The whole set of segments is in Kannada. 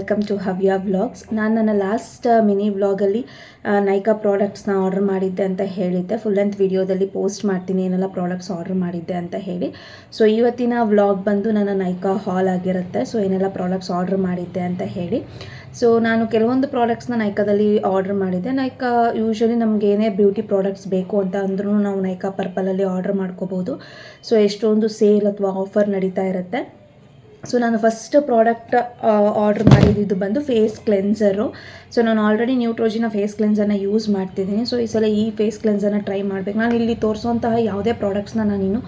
Welcome to ಹವ್ಯ vlogs. ನಾನು ನನ್ನ ಲಾಸ್ಟ್ ಮಿನಿ ವ್ಲಾಗಲ್ಲಿ ನೈಕಾ ಪ್ರಾಡಕ್ಟ್ಸ್ನ ಆರ್ಡರ್ ಮಾಡಿದ್ದೆ ಅಂತ ಹೇಳಿದ್ದೆ. ಫುಲ್ ಲೆಂತ್ ವಿಡಿಯೋದಲ್ಲಿ ಪೋಸ್ಟ್ ಮಾಡ್ತೀನಿ ಏನೆಲ್ಲ ಪ್ರಾಡಕ್ಟ್ಸ್ ಆರ್ಡರ್ ಮಾಡಿದ್ದೆ ಅಂತ ಹೇಳಿ. ಸೊ ಇವತ್ತಿನ ವ್ಲಾಗ್ ಬಂದು ನನ್ನ ನೈಕಾ ಹಾಲ್ ಆಗಿರುತ್ತೆ. ಸೊ ಏನೆಲ್ಲ ಪ್ರಾಡಕ್ಟ್ಸ್ ಆರ್ಡರ್ ಮಾಡಿದ್ದೆ ಅಂತ ಹೇಳಿ. ಸೊ ನಾನು ಕೆಲವೊಂದು ಪ್ರಾಡಕ್ಟ್ಸ್ನ ನೈಕಾದಲ್ಲಿ ಆರ್ಡರ್ ಮಾಡಿದ್ದೆ. ನೈಕಾ ಯೂಶ್ವಲಿ ನಮ್ಗೆ ಏನೇ ಬ್ಯೂಟಿ ಪ್ರಾಡಕ್ಟ್ಸ್ ಬೇಕು ಅಂತ ಅಂದ್ರೂ ನಾವು ನೈಕಾ ಪರ್ಪಲಲ್ಲಿ ಆರ್ಡರ್ ಮಾಡ್ಕೋಬೋದು. ಸೊ ಎಷ್ಟೊಂದು ಸೇಲ್ ಅಥವಾ ಆಫರ್ ನಡೀತಾ ಇರುತ್ತೆ. ಸೊ ನಾನು ಫಸ್ಟ್ ಪ್ರಾಡಕ್ಟ್ ಆರ್ಡರ್ ಮಾಡಿದ್ದು ಬಂದು ಫೇಸ್ ಕ್ಲೆನ್ಸರು. ಸೊ ನಾನು ಆಲ್ರೆಡಿ ನ್ಯೂಟ್ರೋಜಿನ ಫೇಸ್ ಕ್ಲೆನ್ಸರ್ನ ಯೂಸ್ ಮಾಡ್ತಿದ್ದೀನಿ. ಸೊ ಈ ಸಲ ಈ ಫೇಸ್ ಕ್ಲೆನ್ಸರ್ನ ಟ್ರೈ ಮಾಡಬೇಕು. ನಾನು ಇಲ್ಲಿ ತೋರಿಸುವಂತಹ ಯಾವುದೇ ಪ್ರಾಡಕ್ಟ್ಸ್ನ ನಾನಿನ್ನು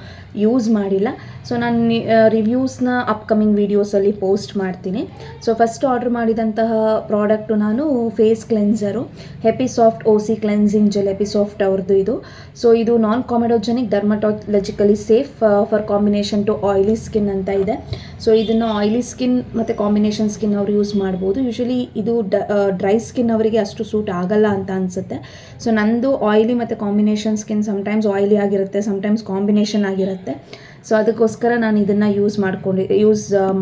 ಯೂಸ್ ಮಾಡಿಲ್ಲ. ಸೊ ನಾನು ರಿವ್ಯೂಸ್ನ ಅಪ್ಕಮಿಂಗ್ ವೀಡಿಯೋಸಲ್ಲಿ ಪೋಸ್ಟ್ ಮಾಡ್ತೀನಿ. ಸೊ ಫಸ್ಟ್ ಆರ್ಡರ್ ಮಾಡಿದಂತಹ ಪ್ರಾಡಕ್ಟು ನಾನು face cleanser Episoft OC cleansing gel, Episoft ಅವ್ರದ್ದು ಇದು. ಸೊ ಇದು non comedogenic, dermatologically safe for combination to oily skin ಅಂತ ಇದೆ. ಸೊ ಇದನ್ನು ಆಯಿಲಿ ಸ್ಕಿನ್ ಮತ್ತು ಕಾಂಬಿನೇಷನ್ ಸ್ಕಿನ್ ಅವರು ಯೂಸ್ ಮಾಡ್ಬೋದು. ಯೂಶ್ವಲಿ ಇದು ಡ್ರೈ ಸ್ಕಿನ್ ಅವರಿಗೆ ಅಷ್ಟು ಸೂಟ್ ಆಗಲ್ಲ ಅಂತ ಅನಿಸುತ್ತೆ. ಸೊ ನಂದು ಆಯಿಲಿ ಮತ್ತು ಕಾಂಬಿನೇಷನ್ ಸ್ಕಿನ್, ಸಮ್ಟೈಮ್ಸ್ ಆಯಿಲಿ ಆಗಿರುತ್ತೆ, ಸಮ್ಟೈಮ್ಸ್ ಕಾಂಬಿನೇಷನ್ ಆಗಿರುತ್ತೆ. ಸೊ ಅದಕ್ಕೋಸ್ಕರ ನಾನು ಇದನ್ನು ಯೂಸ್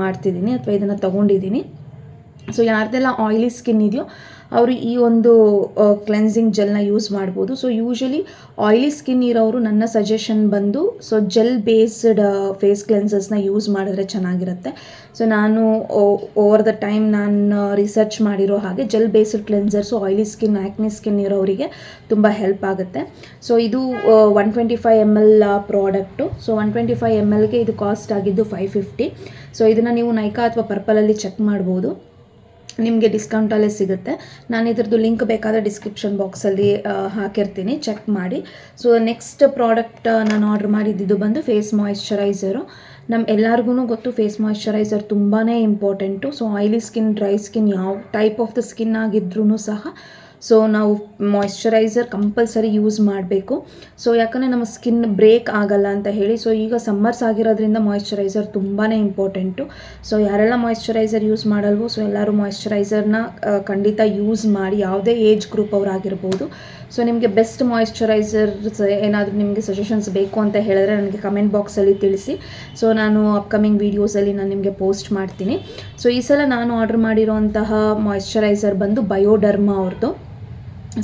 ಮಾಡ್ತಿದ್ದೀನಿ ಅಥವಾ ಇದನ್ನು ತೊಗೊಂಡಿದ್ದೀನಿ. ಸೊ ಯಾರ್ದೆಲ್ಲ ಆಯಿಲಿ ಸ್ಕಿನ್ ಇದೆಯೋ ಅವರು ಈ ಒಂದು ಕ್ಲೆನ್ಸಿಂಗ್ ಜೆಲ್ನ ಯೂಸ್ ಮಾಡ್ಬೋದು. ಸೊ ಯೂಶ್ವಲಿ ಆಯಿಲಿ ಸ್ಕಿನ್ ಇರೋರು ನನ್ನ ಸಜೆಷನ್ ಬಂದು ಜೆಲ್ ಬೇಸ್ಡ್ ಫೇಸ್ ಕ್ಲೆನ್ಸರ್ಸ್ನ ಯೂಸ್ ಮಾಡಿದ್ರೆ ಚೆನ್ನಾಗಿರುತ್ತೆ. ಸೊ ನಾನು ಓವರ್ ದ ಟೈಮ್ ನಾನು ರಿಸರ್ಚ್ ಮಾಡಿರೋ ಹಾಗೆ gel based cleansers oily skin, acne skin ಇರೋರಿಗೆ ತುಂಬ ಹೆಲ್ಪ್ ಆಗುತ್ತೆ. ಸೊ ಇದು 125 ml ಪ್ರಾಡಕ್ಟು. ಸೊ 125 mlಗೆ ಇದು ಕಾಸ್ಟ್ ಆಗಿದ್ದು $550. ಸೊ ಇದನ್ನು ನೀವು ನೈಕಾ ಅಥವಾ ಪರ್ಪಲಲ್ಲಿ ಚೆಕ್ ಮಾಡ್ಬೋದು, ನಿಮಗೆ ಡಿಸ್ಕೌಂಟಲ್ಲೇ ಸಿಗುತ್ತೆ. ನಾನು ಇದ್ರದ್ದು ಲಿಂಕ್ ಬೇಕಾದರೆ ಡಿಸ್ಕ್ರಿಪ್ಷನ್ ಬಾಕ್ಸಲ್ಲಿ ಹಾಕಿರ್ತೀನಿ, ಚೆಕ್ ಮಾಡಿ. ಸೊ ನೆಕ್ಸ್ಟ್ ಪ್ರಾಡಕ್ಟ್ ನಾನು ಆರ್ಡರ್ ಮಾಡಿದ್ದು ಬಂದು ಫೇಸ್ ಮಾಯಿಶ್ಚರೈಸರು. ಎಲ್ಲರಿಗೂ ಗೊತ್ತು ಫೇಸ್ ಮಾಯಿಶ್ಚರೈಸರ್ ತುಂಬಾ important. So oily skin, dry skin, ಯಾವ ಟೈಪ್ ಆಫ್ ದ ಸ್ಕಿನ್ ಆಗಿದ್ರೂ ಸಹ ಸೊ ನಾವು ಮಾಯಿಶ್ಚರೈಸರ್ ಕಂಪಲ್ಸರಿ ಯೂಸ್ ಮಾಡಬೇಕು. ಸೊ ಯಾಕಂದರೆ ನಮ್ಮ ಸ್ಕಿನ್ ಬ್ರೇಕ್ ಆಗಲ್ಲ ಅಂತ ಹೇಳಿ. ಸೊ ಈಗ ಸಮ್ಮರ್ಸ್ ಆಗಿರೋದ್ರಿಂದ ಮಾಯಿಶ್ಚರೈಸರ್ ತುಂಬಾ ಇಂಪಾರ್ಟೆಂಟು. ಸೊ ಯಾರೆಲ್ಲ ಮಾಯಿಶ್ಚರೈಸರ್ ಯೂಸ್ ಮಾಡಲ್ವೋ ಸೊ ಎಲ್ಲರೂ ಮಾಯಿಶ್ಚರೈಸರ್ನ ಖಂಡಿತ ಯೂಸ್ ಮಾಡಿ, ಯಾವುದೇ ಏಜ್ ಗ್ರೂಪ್ ಅವರಾಗಿರ್ಬೋದು. ಸೊ ನಿಮಗೆ ಬೆಸ್ಟ್ ಮಾಯಿಶ್ಚರೈಸರ್ಸ್ ಏನಾದರೂ ನಿಮಗೆ ಸಜೆಷನ್ಸ್ ಬೇಕು ಅಂತ ಹೇಳಿದ್ರೆ ನನಗೆ ಕಮೆಂಟ್ ಬಾಕ್ಸಲ್ಲಿ ತಿಳಿಸಿ. ಸೊ ನಾನು ಅಪ್ಕಮಿಂಗ್ ವೀಡಿಯೋಸಲ್ಲಿ ನಾನು ನಿಮಗೆ ಪೋಸ್ಟ್ ಮಾಡ್ತೀನಿ. ಸೊ ಈ ಸಲ ನಾನು ಆರ್ಡರ್ ಮಾಡಿರೋಂತಹ ಮಾಯಿಶ್ಚರೈಸರ್ ಬಂದು ಬಯೋಡರ್ಮಾ ಅವ್ರದ್ದು.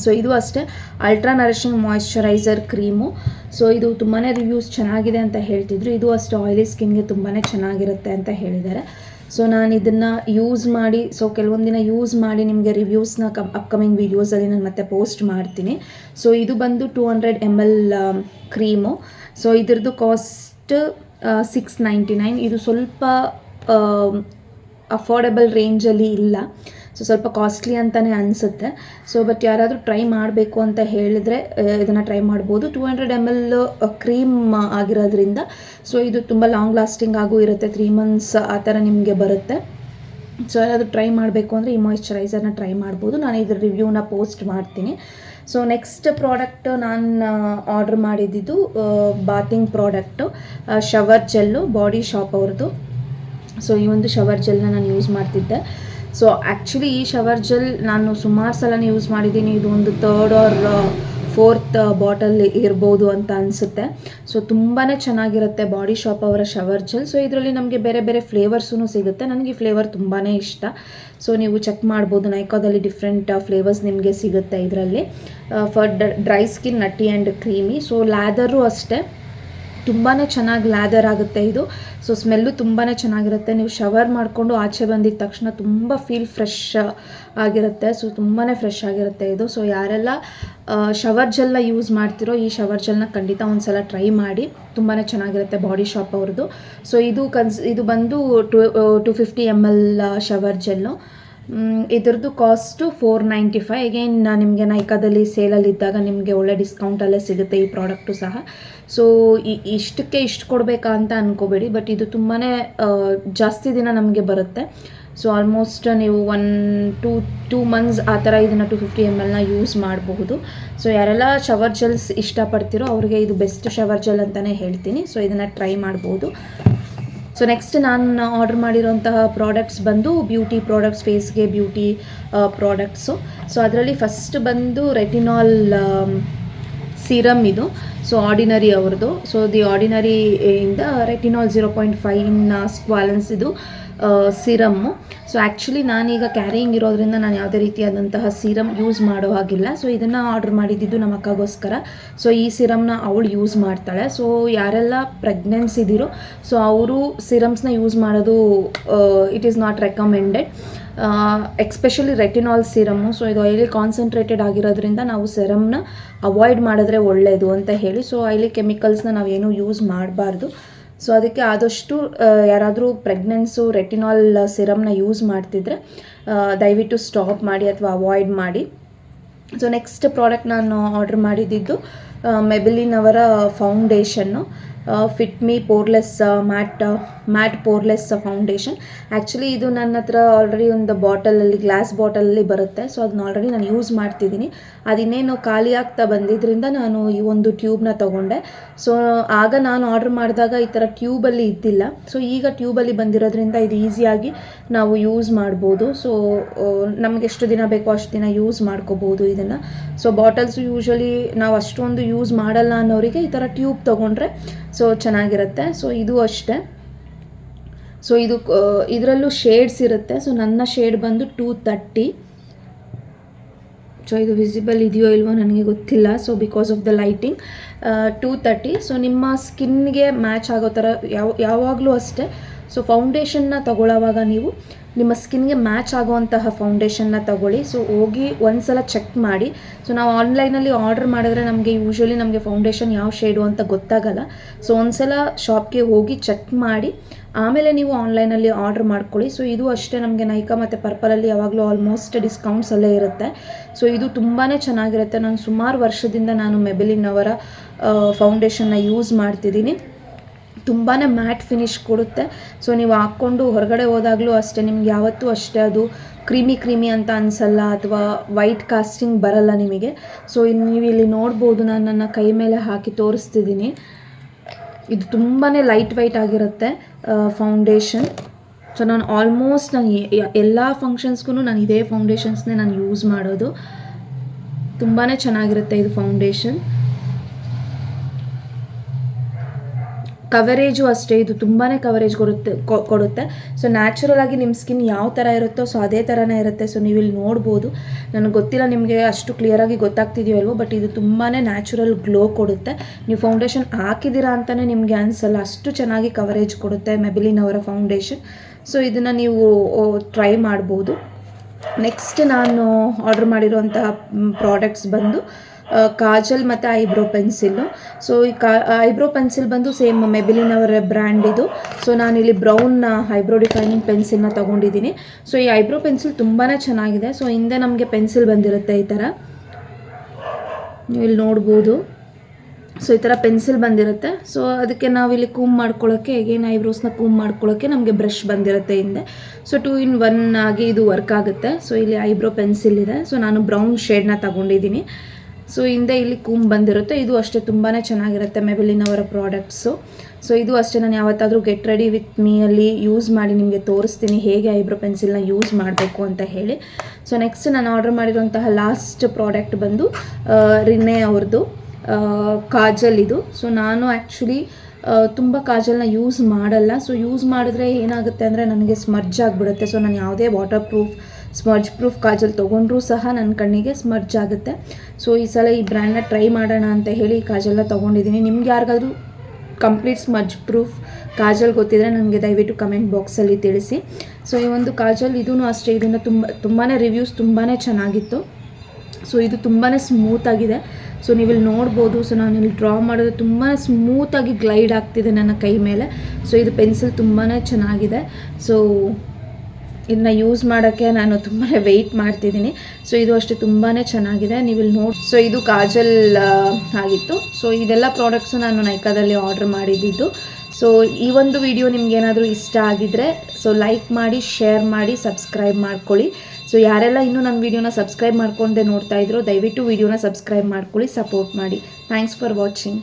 ಸೊ ಇದು ಅಷ್ಟೇ ultra nourishing moisturiser cream. So ಇದು ತುಂಬಾ ರಿವ್ಯೂಸ್ ಚೆನ್ನಾಗಿದೆ ಅಂತ ಹೇಳ್ತಿದ್ರು. ಇದು ಅಷ್ಟೇ ಆಯಿಲಿ ಸ್ಕಿನ್ಗೆ ತುಂಬಾ ಚೆನ್ನಾಗಿರುತ್ತೆ ಅಂತ ಹೇಳಿದ್ದಾರೆ. ಸೊ ನಾನು ಇದನ್ನು ಯೂಸ್ ಮಾಡಿ, ಸೊ ಕೆಲವೊಂದು ದಿನ ಯೂಸ್ ಮಾಡಿ ನಿಮಗೆ ರಿವ್ಯೂಸ್ನ ಅಪ್ಕಮಿಂಗ್ ವೀಡಿಯೋಸಲ್ಲಿ ನಾನು ಮತ್ತೆ ಪೋಸ್ಟ್ ಮಾಡ್ತೀನಿ. ಸೊ ಇದು ಬಂದು 200 ml ಕ್ರೀಮು. ಸೊ ಇದ್ರದ್ದು ಕಾಸ್ಟ್ $699. ಇದು ಸ್ವಲ್ಪ ಅಫೋರ್ಡೆಬಲ್ ರೇಂಜಲ್ಲಿ ಇಲ್ಲ. ಸೊ ಸ್ವಲ್ಪ ಕಾಸ್ಟ್ಲಿ ಅಂತಲೇ ಅನಿಸುತ್ತೆ. ಸೊ ಬಟ್ ಯಾರಾದರೂ ಟ್ರೈ ಮಾಡಬೇಕು ಅಂತ ಹೇಳಿದರೆ ಇದನ್ನು ಟ್ರೈ ಮಾಡ್ಬೋದು. 200 ml ಕ್ರೀಮ್ ಆಗಿರೋದ್ರಿಂದ ಸೊ ಇದು ತುಂಬ ಲಾಂಗ್ ಲಾಸ್ಟಿಂಗ್ ಆಗೂ ಇರುತ್ತೆ, 3 months ಆ ಥರ ನಿಮಗೆ ಬರುತ್ತೆ. ಸೊ ಯಾರಾದರೂ ಟ್ರೈ ಮಾಡಬೇಕು ಅಂದರೆ ಈ ಮಾಯಿಶ್ಚರೈಸರ್ನ ಟ್ರೈ ಮಾಡ್ಬೋದು. ನಾನು ಇದ್ರ ರಿವ್ಯೂನ ಪೋಸ್ಟ್ ಮಾಡ್ತೀನಿ. ಸೊ ನೆಕ್ಸ್ಟ್ ಪ್ರಾಡಕ್ಟ್ ನಾನು ಆರ್ಡರ್ ಮಾಡಿದ್ದು bathing product, shower gel, body shop ಅವ್ರದ್ದು. ಸೊ ಈ ಒಂದು ಶವರ್ ಜೆಲ್ನ ನಾನು ಯೂಸ್ ಮಾಡ್ತಿದ್ದೆ. ಸೊ ಆ್ಯಕ್ಚುಲಿ ಈ ಶವರ್ ಜೆಲ್ ನಾನು ಸುಮಾರು ಸಲನೇ ಯೂಸ್ ಮಾಡಿದ್ದೀನಿ. ಇದು ಒಂದು 3rd or 4th ಬಾಟಲ್ ಇರ್ಬೋದು ಅಂತ ಅನಿಸುತ್ತೆ. ಸೊ ತುಂಬಾ ಚೆನ್ನಾಗಿರುತ್ತೆ ಬಾಡಿ ಶಾಪ್ ಅವರ ಶವರ್ ಜೆಲ್. ಸೊ ಇದರಲ್ಲಿ ನಮಗೆ ಬೇರೆ ಬೇರೆ ಫ್ಲೇವರ್ಸೂ ಸಿಗುತ್ತೆ. ನನಗೆ ಈ ಫ್ಲೇವರ್ ತುಂಬಾ ಇಷ್ಟ. ಸೊ ನೀವು ಚೆಕ್ ಮಾಡ್ಬೋದು, ನೈಕಾದಲ್ಲಿ ಡಿಫ್ರೆಂಟ್ ಫ್ಲೇವರ್ಸ್ ನಿಮಗೆ ಸಿಗುತ್ತೆ ಇದರಲ್ಲಿ. For dry skin, nutty and creamy. So ಲ್ಯಾದರು ಅಷ್ಟೇ ತುಂಬಾ ಚೆನ್ನಾಗಿ ಲ್ಯಾದರ್ ಆಗುತ್ತೆ ಇದು. ಸೊ ಸ್ಮೆಲ್ಲು ತುಂಬಾ ಚೆನ್ನಾಗಿರುತ್ತೆ. ನೀವು ಶವರ್ ಮಾಡಿಕೊಂಡು ಆಚೆ ಬಂದಿದ್ದ ತಕ್ಷಣ ತುಂಬ ಫೀಲ್ ಫ್ರೆಶ್ ಆಗಿರುತ್ತೆ. ಸೊ ತುಂಬಾ ಫ್ರೆಶ್ ಆಗಿರುತ್ತೆ ಇದು. ಸೊ ಯಾರೆಲ್ಲ ಶವರ್ ಜೆಲ್ನ ಯೂಸ್ ಮಾಡ್ತಿರೋ ಈ ಶವರ್ ಜೆಲ್ನ ಖಂಡಿತ ಒಂದು ಸಲ ಟ್ರೈ ಮಾಡಿ, ತುಂಬಾ ಚೆನ್ನಾಗಿರುತ್ತೆ ಬಾಡಿ ಶಾಪ್ ಅವ್ರದ್ದು. ಸೊ ಇದು ಬಂದು 250 ml ಶವರ್ ಜೆಲ್ಲು. ಇದ್ರದ್ದು ಕಾಸ್ಟು $495. ಅಗೇನ್ ನಿಮಗೆ ನೈಕಾದಲ್ಲಿ ಸೇಲಲ್ಲಿದ್ದಾಗ ನಿಮಗೆ ಒಳ್ಳೆ ಡಿಸ್ಕೌಂಟಲ್ಲೇ ಸಿಗುತ್ತೆ ಈ ಪ್ರಾಡಕ್ಟು ಸಹ. ಸೊ ಇಷ್ಟಕ್ಕೆ ಇಷ್ಟು ಕೊಡಬೇಕಾ ಅಂತ ಅಂದ್ಕೋಬೇಡಿ, ಬಟ್ ಇದು ತುಂಬಾ ಜಾಸ್ತಿ ದಿನ ನಮಗೆ ಬರುತ್ತೆ. ಸೊ ಆಲ್ಮೋಸ್ಟ್ ನೀವು 1-2 months ಆ ಥರ ಇದನ್ನು 250 mlನ ಯೂಸ್ ಮಾಡಬಹುದು. ಸೊ ಯಾರೆಲ್ಲ ಶವರ್ ಜೆಲ್ಸ್ ಇಷ್ಟಪಡ್ತಿರೋ ಅವ್ರಿಗೆ ಇದು ಬೆಸ್ಟ್ ಶವರ್ ಜೆಲ್ ಅಂತಲೇ ಹೇಳ್ತೀನಿ. ಸೊ ಇದನ್ನು ಟ್ರೈ ಮಾಡ್ಬೋದು. ಸೊ ನೆಕ್ಸ್ಟ್ ನಾನು ಆರ್ಡರ್ ಮಾಡಿರೋಂತಹ ಪ್ರಾಡಕ್ಟ್ಸ್ ಬಂದು ಬ್ಯೂಟಿ ಪ್ರಾಡಕ್ಟ್ಸ್, ಫೇಸ್ಗೆ ಬ್ಯೂಟಿ ಪ್ರಾಡಕ್ಟ್ಸು. ಸೊ ಅದರಲ್ಲಿ ಫಸ್ಟ್ ಬಂದು ರೆಟಿನಾಲ್ ಸೀರಮ್ ಇದು. ಸೊ ಆರ್ಡಿನರಿ ಅವ್ರದ್ದು. ಸೊ ದಿ ಆರ್ಡಿನರಿಯಿಂದ ರೆಟಿನಾಲ್ 0.5 ಸ್ಕ್ವಾಲೆನ್ಸ್ ಇದು ಸೀರಮ್ಮು. ಸೊ ಆ್ಯಕ್ಚುಲಿ ನಾನೀಗ ಕ್ಯಾರಿಯಿಂಗ್ ಇರೋದ್ರಿಂದ ನಾನು ಯಾವುದೇ ರೀತಿಯಾದಂತಹ ಸೀರಮ್ ಯೂಸ್ ಮಾಡೋ ಹಾಗಿಲ್ಲ. ಸೊ ಇದನ್ನು ಆರ್ಡ್ರ್ ಮಾಡಿದ್ದು ನಮ್ಮ ಅಕ್ಕಗೋಸ್ಕರ. ಸೊ ಈ ಸಿರಮ್ನ ಅವಳು ಯೂಸ್ ಮಾಡ್ತಾಳೆ. ಸೊ ಯಾರೆಲ್ಲ ಪ್ರೆಗ್ನೆನ್ಸಿ ಇದ್ದೀರೋ ಸೊ ಅವರು ಸಿರಮ್ಸ್ನ ಯೂಸ್ ಮಾಡೋದು it is not recommended, especially retinol serum. So ಇದು ಆಯಿಲಿ ಕಾನ್ಸಂಟ್ರೇಟೆಡ್ ಆಗಿರೋದ್ರಿಂದ ನಾವು ಸಿರಮ್ನ ಅವಾಯ್ಡ್ ಮಾಡಿದ್ರೆ ಒಳ್ಳೆಯದು ಅಂತ ಹೇಳಿ. ಸೊ ಆಯಿಲಿ ಕೆಮಿಕಲ್ಸ್ನ ನಾವೇನು ಯೂಸ್ ಮಾಡಬಾರ್ದು. ಸೊ ಅದಕ್ಕೆ ಆದಷ್ಟು ಯಾರಾದರೂ ಪ್ರೆಗ್ನೆನ್ಸು ರೆಟಿನಾಲ್ ಸಿರಮ್ನ ಯೂಸ್ ಮಾಡ್ತಿದ್ರೆ ದಯವಿಟ್ಟು ಸ್ಟಾಪ್ ಮಾಡಿ ಅಥವಾ ಅವಾಯ್ಡ್ ಮಾಡಿ. ಸೊ ನೆಕ್ಸ್ಟ್ ಪ್ರಾಡಕ್ಟ್ ನಾನು ಆರ್ಡ್ರ್ ಮಾಡಿದ್ದು ಮೆಬಿಲಿನ್ ಅವರ foundation, fit me poreless matte poreless foundation. Actually ಇದು ನನ್ನ ಹತ್ರ ಆಲ್ರೆಡಿ ಒಂದು ಬಾಟಲಲ್ಲಿ, ಗ್ಲಾಸ್ ಬಾಟಲಲ್ಲಿ ಬರುತ್ತೆ. ಸೊ ಅದನ್ನ ಆಲ್ರೆಡಿ ನಾನು ಯೂಸ್ ಮಾಡ್ತಿದ್ದೀನಿ. ಅದಿನ್ನೇನು ಖಾಲಿ ಆಗ್ತಾ ಬಂದಿದ್ದರಿಂದ ನಾನು ಈ ಒಂದು ಟ್ಯೂಬ್ನ ತೊಗೊಂಡೆ. ಸೊ ಆಗ ನಾನು ಆರ್ಡ್ರ್ ಮಾಡಿದಾಗ ಈ ಥರ ಟ್ಯೂಬಲ್ಲಿ ಇದ್ದಿಲ್ಲ. ಸೊ ಈಗ ಟ್ಯೂಬಲ್ಲಿ ಬಂದಿರೋದ್ರಿಂದ ಇದು ಈಸಿಯಾಗಿ ನಾವು ಯೂಸ್ ಮಾಡ್ಬೋದು. ಸೊ ನಮಗೆ ಎಷ್ಟು ದಿನ ಬೇಕೋ ಅಷ್ಟು ದಿನ ಯೂಸ್ ಮಾಡ್ಕೋಬೋದು ಇದನ್ನು. ಸೊ ಬಾಟಲ್ಸು ಯೂಶ್ವಲಿ ನಾವು ಅಷ್ಟೊಂದು ಯೂಸ್ ಮಾಡಲ್ಲ ಅನ್ನೋರಿಗೆ ಈ ಥರ ಟ್ಯೂಬ್ ತೊಗೊಂಡ್ರೆ ಸೊ ಚೆನ್ನಾಗಿರುತ್ತೆ. ಸೊ ಇದು ಅಷ್ಟೇ. ಸೊ ಇದು ಇದರಲ್ಲೂ ಶೇಡ್ಸ್ ಇರುತ್ತೆ. ಸೊ ನನ್ನ ಶೇಡ್ ಬಂದು 230. ಸೊ ಇದು ವಿಸಿಬಲ್ ಇದೆಯೋ ಇಲ್ವೋ ನನಗೆ ಗೊತ್ತಿಲ್ಲ. So because of the lighting 230. So ನಿಮ್ಮ ಸ್ಕಿನ್ಗೆ ಮ್ಯಾಚ್ ಆಗೋ ಥರ ಯಾವಾಗಲೂ ಅಷ್ಟೇ. ಸೊ ಫೌಂಡೇಶನ್ನ ತಗೊಳ್ಳೋವಾಗ ನೀವು ನಿಮ್ಮ ಸ್ಕಿನ್ಗೆ ಮ್ಯಾಚ್ ಆಗುವಂತಹ ಫೌಂಡೇಶನ್ನ ತಗೊಳ್ಳಿ. ಸೊ ಹೋಗಿ ಒಂದು ಸಲ ಚೆಕ್ ಮಾಡಿ. ಸೊ ನಾವು ಆನ್ಲೈನಲ್ಲಿ ಆರ್ಡರ್ ಮಾಡಿದ್ರೆ ನಮಗೆ ಯೂಶ್ವಲಿ ನಮಗೆ ಫೌಂಡೇಶನ್ ಯಾವ ಶೇಡು ಅಂತ ಗೊತ್ತಾಗಲ್ಲ. ಸೊ ಒಂದು ಸಲ ಶಾಪ್ಗೆ ಹೋಗಿ ಚೆಕ್ ಮಾಡಿ ಆಮೇಲೆ ನೀವು ಆನ್ಲೈನಲ್ಲಿ ಆರ್ಡ್ರ್ ಮಾಡ್ಕೊಳ್ಳಿ. ಸೊ ಇದು ಅಷ್ಟೇ, ನಮಗೆ ನೈಕಾ ಮತ್ತು ಪರ್ಪಲಲ್ಲಿ ಯಾವಾಗಲೂ ಆಲ್ಮೋಸ್ಟ್ ಡಿಸ್ಕೌಂಟ್ಸ್ ಅಲ್ಲೇ ಇರುತ್ತೆ. ಸೊ ಇದು ತುಂಬಾ ಚೆನ್ನಾಗಿರುತ್ತೆ. ನಾನು ಸುಮಾರು ವರ್ಷದಿಂದ ನಾನು ಮೆಬಿಲಿನ್ ಅವರ ಫೌಂಡೇಶನ್ನ ಯೂಸ್ ಮಾಡ್ತಿದ್ದೀನಿ. ತುಂಬಾ ಮ್ಯಾಟ್ ಫಿನಿಶ್ ಕೊಡುತ್ತೆ. ಸೊ ನೀವು ಹಾಕ್ಕೊಂಡು ಹೊರಗಡೆ ಹೋದಾಗಲೂ ಅಷ್ಟೇ ನಿಮ್ಗೆ ಯಾವತ್ತೂ ಅಷ್ಟೇ ಅದು ಕ್ರೀಮಿ ಅಂತ ಅನಿಸಲ್ಲ ಅಥವಾ ವೈಟ್ ಕಾಸ್ಟಿಂಗ್ ಬರಲ್ಲ ನಿಮಗೆ. ಸೊ ನೀವು ಇಲ್ಲಿ ನೋಡ್ಬೋದು, ನಾನು ನನ್ನ ಕೈ ಮೇಲೆ ಹಾಕಿ ತೋರಿಸ್ತಿದ್ದೀನಿ. ಇದು ತುಂಬಾ ಲೈಟ್ ವೈಟ್ ಆಗಿರುತ್ತೆ ಫೌಂಡೇಶನ್. ಸೊ ನಾನು ಆಲ್ಮೋಸ್ಟ್ ಎಲ್ಲ ಫಂಕ್ಷನ್ಸ್ಗೂ ನಾನು ಇದೇ ಫೌಂಡೇಶನ್ಸ್ನೇ ನಾನು ಯೂಸ್ ಮಾಡೋದು. ತುಂಬಾ ಚೆನ್ನಾಗಿರುತ್ತೆ ಇದು ಫೌಂಡೇಶನ್. ಕವರೇಜು ಅಷ್ಟೇ, ಇದು ತುಂಬಾ ಕವರೇಜ್ ಕೊಡುತ್ತೆ. ಸೊ ನ್ಯಾಚುರಲ್ ಆಗಿ ನಿಮ್ಮ ಸ್ಕಿನ್ ಯಾವ ಥರ ಇರುತ್ತೋ ಸೊ ಅದೇ ಥರನೇ ಇರುತ್ತೆ. ಸೊ ನೀವು ಇಲ್ಲಿ ನೋಡ್ಬೋದು, ನನಗೆ ಗೊತ್ತಿಲ್ಲ ನಿಮಗೆ ಅಷ್ಟು ಕ್ಲಿಯರಾಗಿ ಗೊತ್ತಾಗ್ತಿದೆಯೋ ಅಲ್ವೋ, ಬಟ್ ಇದು ತುಂಬಾ ನ್ಯಾಚುರಲ್ ಗ್ಲೋ ಕೊಡುತ್ತೆ. ನೀವು ಫೌಂಡೇಶನ್ ಹಾಕಿದ್ದೀರಾ ಅಂತಲೇ ನಿಮಗೆ ಅನಿಸಲ್ಲ, ಅಷ್ಟು ಚೆನ್ನಾಗಿ ಕವರೇಜ್ ಕೊಡುತ್ತೆ ಮೆಬಿಲಿನ್ ಅವರ ಫೌಂಡೇಶನ್. ಸೊ ಇದನ್ನು ನೀವು ಟ್ರೈ ಮಾಡ್ಬೋದು. ನೆಕ್ಸ್ಟ್ ನಾನು ಆರ್ಡರ್ ಮಾಡಿರೋಂತಹ ಪ್ರಾಡಕ್ಟ್ಸ್ ಬಂದು ಕಾಜಲ್ ಮತ್ತು ಐಬ್ರೋ ಪೆನ್ಸಿಲ್ಲು. ಸೊ ಈ ಐಬ್ರೋ ಪೆನ್ಸಿಲ್ ಬಂದು ಸೇಮ್ ಮೆಬಿಲಿನ್ ಅವರ ಬ್ರ್ಯಾಂಡ್ ಇದು. ಸೊ ನಾನಿಲ್ಲಿ ಬ್ರೌನ್ ಐಬ್ರೋ ಡಿಫೈನಿಂಗ್ ಪೆನ್ಸಿಲ್ನ ತೊಗೊಂಡಿದ್ದೀನಿ. ಸೊ ಈ ಐಬ್ರೋ ಪೆನ್ಸಿಲ್ ತುಂಬಾ ಚೆನ್ನಾಗಿದೆ. ಸೊ ಹಿಂದೆ ನಮಗೆ ಪೆನ್ಸಿಲ್ ಬಂದಿರುತ್ತೆ ಈ ಥರ, ನೀವು ಇಲ್ಲಿ ನೋಡ್ಬೋದು. ಸೊ ಈ ಥರ ಪೆನ್ಸಿಲ್ ಬಂದಿರುತ್ತೆ. ಸೊ ಅದಕ್ಕೆ ನಾವಿಲ್ಲಿ ಕೂಮ್ ಮಾಡ್ಕೊಳ್ಳೋಕ್ಕೆ, ಹೇಗೇನು ಐಬ್ರೋಸ್ನ ಕೂಮ್ ಮಾಡ್ಕೊಳ್ಳೋಕ್ಕೆ ನಮಗೆ ಬ್ರಷ್ ಬಂದಿರುತ್ತೆ ಹಿಂದೆ. ಸೊ 2 in 1 ಆಗಿ ಇದು ವರ್ಕ್ ಆಗುತ್ತೆ. ಸೊ ಇಲ್ಲಿ ಐಬ್ರೋ ಪೆನ್ಸಿಲ್ ಇದೆ. ಸೊ ನಾನು ಬ್ರೌನ್ ಶೇಡ್ನ ತಗೊಂಡಿದ್ದೀನಿ. ಸೊ ಹಿಂದೆ ಇಲ್ಲಿ ಕೂಮ್ ಬಂದಿರುತ್ತೆ. ಇದು ಅಷ್ಟೇ ತುಂಬಾ ಚೆನ್ನಾಗಿರುತ್ತೆ ಮೆಬಿಲಿನ್ ಅವರ ಪ್ರಾಡಕ್ಟ್ಸು. ಸೊ ಇದು ಅಷ್ಟೇ, ನಾನು ಯಾವತ್ತಾದರೂ ಗೆಟ್ ರೆಡಿ ವಿತ್ ಮೀಯಲ್ಲಿ ಯೂಸ್ ಮಾಡಿ ನಿಮಗೆ ತೋರಿಸ್ತೀನಿ ಹೇಗೆ ಐಬ್ರೋ ಪೆನ್ಸಿಲ್ನ ಯೂಸ್ ಮಾಡಬೇಕು ಅಂತ ಹೇಳಿ. ಸೊ ನೆಕ್ಸ್ಟ್ ನಾನು ಆರ್ಡರ್ ಮಾಡಿರುವಂತಹ ಲಾಸ್ಟ್ ಪ್ರಾಡಕ್ಟ್ ಬಂದು ರಿನ್ನೆ ಅವ್ರದ್ದು ಕಾಜಲ್ ಇದು. ಸೊ ನಾನು ಆ್ಯಕ್ಚುಲಿ ತುಂಬ ಕಾಜಲ್ನ ಯೂಸ್ ಮಾಡಲ್ಲ. ಸೊ ಯೂಸ್ ಮಾಡಿದ್ರೆ ಏನಾಗುತ್ತೆ ಅಂದರೆ ನನಗೆ ಸ್ಮರ್ಜ್ ಆಗಿಬಿಡುತ್ತೆ. ಸೊ ನಾನು ಯಾವುದೇ waterproof smudge proof kajal ತೊಗೊಂಡ್ರೂ ಸಹ ನನ್ನ ಕಣ್ಣಿಗೆ ಸ್ಮರ್ಜ್ ಆಗುತ್ತೆ. ಸೊ ಈ ಸಲ ಈ ಬ್ರ್ಯಾಂಡ್ನ ಟ್ರೈ ಮಾಡೋಣ ಅಂತ ಹೇಳಿ ಈ ಕಾಜಲ್ನ ತೊಗೊಂಡಿದ್ದೀನಿ. ನಿಮ್ಗೆ ಯಾರಿಗಾದ್ರೂ ಕಂಪ್ಲೀಟ್ ಸ್ಮರ್ಜ್ ಪ್ರೂಫ್ ಕಾಜಲ್ ಗೊತ್ತಿದ್ರೆ ನನಗೆ ದಯವಿಟ್ಟು ಕಮೆಂಟ್ ಬಾಕ್ಸಲ್ಲಿ ತಿಳಿಸಿ. ಸೊ ಈ ಒಂದು ಕಾಜಲ್ ಇದೂ ಅಷ್ಟೇ, ಇದನ್ನು ತುಂಬಾ ರಿವ್ಯೂಸ್ ತುಂಬಾ ಚೆನ್ನಾಗಿತ್ತು. ಸೊ ಇದು ತುಂಬಾ ಸ್ಮೂತಾಗಿದೆ. ಸೊ ನೀವಿಲ್ಲಿ ನೋಡ್ಬೋದು. ಸೊ ನಾನು ಇಲ್ಲಿ ಡ್ರಾ ಮಾಡಿದ್ರೆ ತುಂಬಾ ಸ್ಮೂತಾಗಿ ಗ್ಲೈಡ್ ಆಗ್ತಿದೆ ನನ್ನ ಕೈ ಮೇಲೆ. ಸೊ ಇದು ಪೆನ್ಸಿಲ್ ತುಂಬಾ ಚೆನ್ನಾಗಿದೆ. ಸೊ ಇದನ್ನ ಯೂಸ್ ಮಾಡೋಕ್ಕೆ ನಾನು ತುಂಬಾ ವೆಯ್ಟ್ ಮಾಡ್ತಿದ್ದೀನಿ. ಸೊ ಇದು ಅಷ್ಟೇ ತುಂಬಾ ಚೆನ್ನಾಗಿದೆ, ನೀವಿಲ್ಲಿ ನೋಡಿ. ಸೊ ಇದು ಕಾಜಲ್ ಆಗಿತ್ತು. ಸೊ ಇದೆಲ್ಲ ಪ್ರಾಡಕ್ಟ್ಸು ನಾನು ನೈಕಾದಲ್ಲಿ ಆರ್ಡರ್ ಮಾಡಿದ್ದು. ಸೊ ಈ ಒಂದು ವಿಡಿಯೋ ನಿಮ್ಗೇನಾದರೂ ಇಷ್ಟ ಆಗಿದ್ದರೆ ಸೊ ಲೈಕ್ ಮಾಡಿ, ಶೇರ್ ಮಾಡಿ, ಸಬ್ಸ್ಕ್ರೈಬ್ ಮಾಡ್ಕೊಳ್ಳಿ. ಸೊ ಯಾರೆಲ್ಲ ಇನ್ನೂ ನನ್ನ ವೀಡಿಯೋನ ಸಬ್ಸ್ಕ್ರೈಬ್ ಮಾಡ್ಕೊಂಡೆ ನೋಡ್ತಾ ಇದ್ರು ದಯವಿಟ್ಟು ವೀಡಿಯೋನ ಸಬ್ಸ್ಕ್ರೈಬ್ ಮಾಡ್ಕೊಳ್ಳಿ, ಸಪೋರ್ಟ್ ಮಾಡಿ. Thanks for watching.